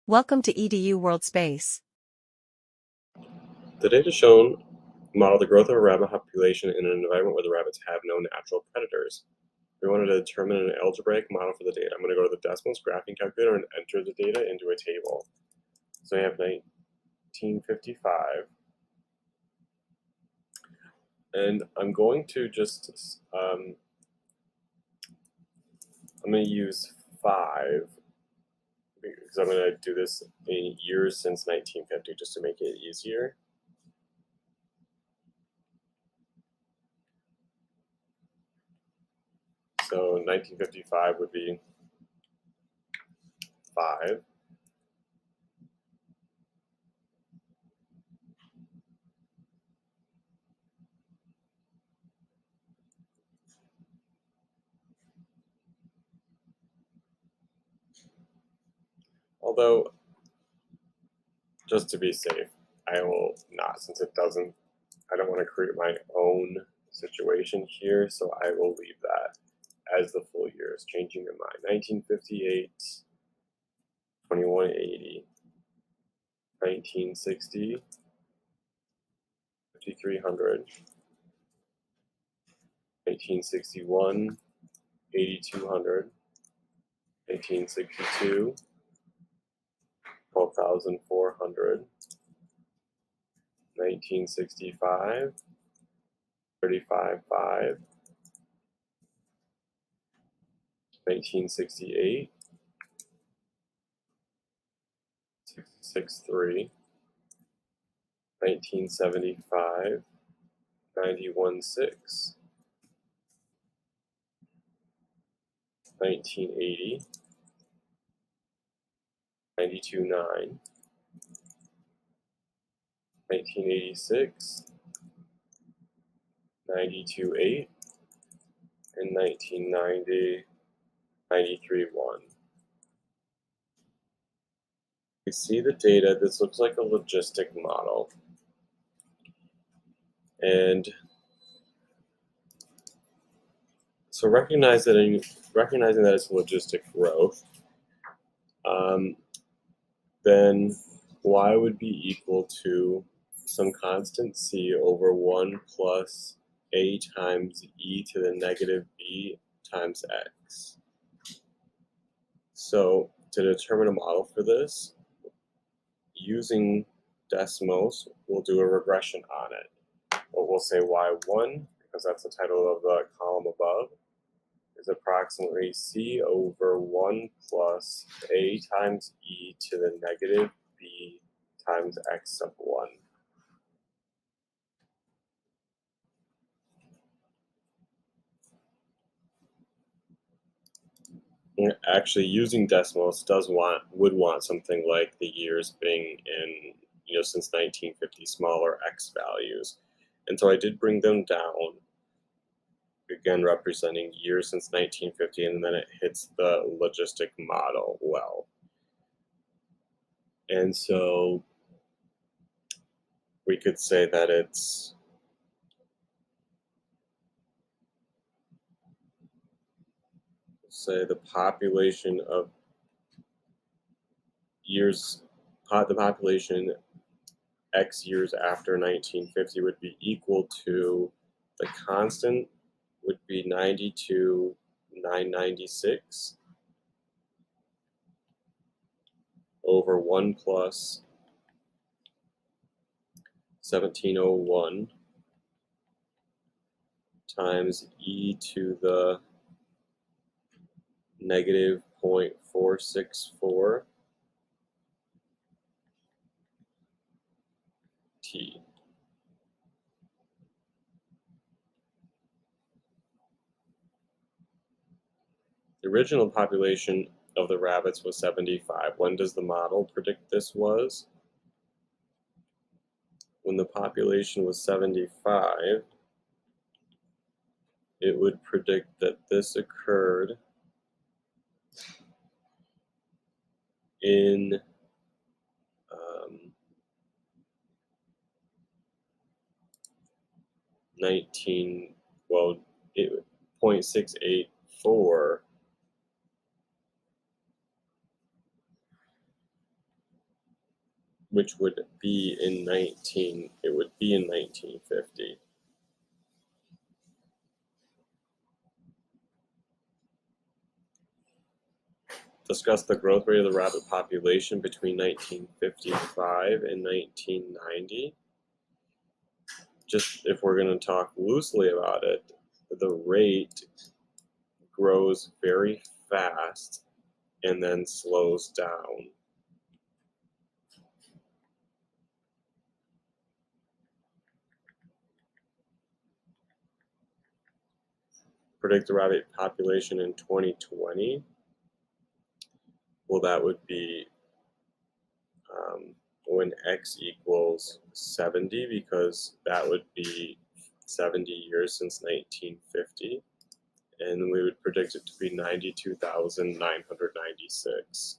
Welcome to EDU World Space. The data shown model the growth of a rabbit population in an environment where the rabbits have no natural predators. We wanted to determine an algebraic model for the data. I'm going to go to the Desmos graphing calculator and enter the data into a table. So I have 1955. And I'm going to just, I'm going to use 5 because I'm going to do this in years since 1950 just to make it easier. So 1955 would be 5. Although, just to be safe, I will not, since it doesn't, I don't want to create my own situation here, so I will leave that as the full years, changing your mind. 1958, 2180, 1960, 5300, 1961, 8200, 1962, 12,400, 1965, 35,500, 1968, 663, 1975, 91.6, 1980, 92.9, 1986, 92.8, and 1990, 93.1. We see the data. This looks like a logistic model. And so recognizing that it's logistic growth, then y would be equal to some constant c over 1 plus a times e to the negative b times x. So to determine a model for this, using Desmos, we'll do a regression on it. But we'll say y1, because that's the title of the column above, is approximately c over 1 plus a times e to the negative b times x sub 1. Actually, using Desmos would want something like the years being in, since 1950, smaller x values. And so I did bring them down, again representing years since 1950, and then it hits the logistic model well. And so we could say that it's the population of years, the population X years after 1950 would be equal to the constant would be 92,996 over 1 plus 1701 times e to the negative 0.464 t. The original population of the rabbits was 75. When does the model predict this was? When the population was 75, it would predict that this occurred in 0.684 which would be in 1950. Discuss the growth rate of the rabbit population between 1955 and 1990. Just if we're going to talk loosely about it, the rate grows very fast and then slows down. Predict the rabbit population in 2020. Well, that would be when x equals 70, because that would be 70 years since 1950. And we would predict it to be 92,996.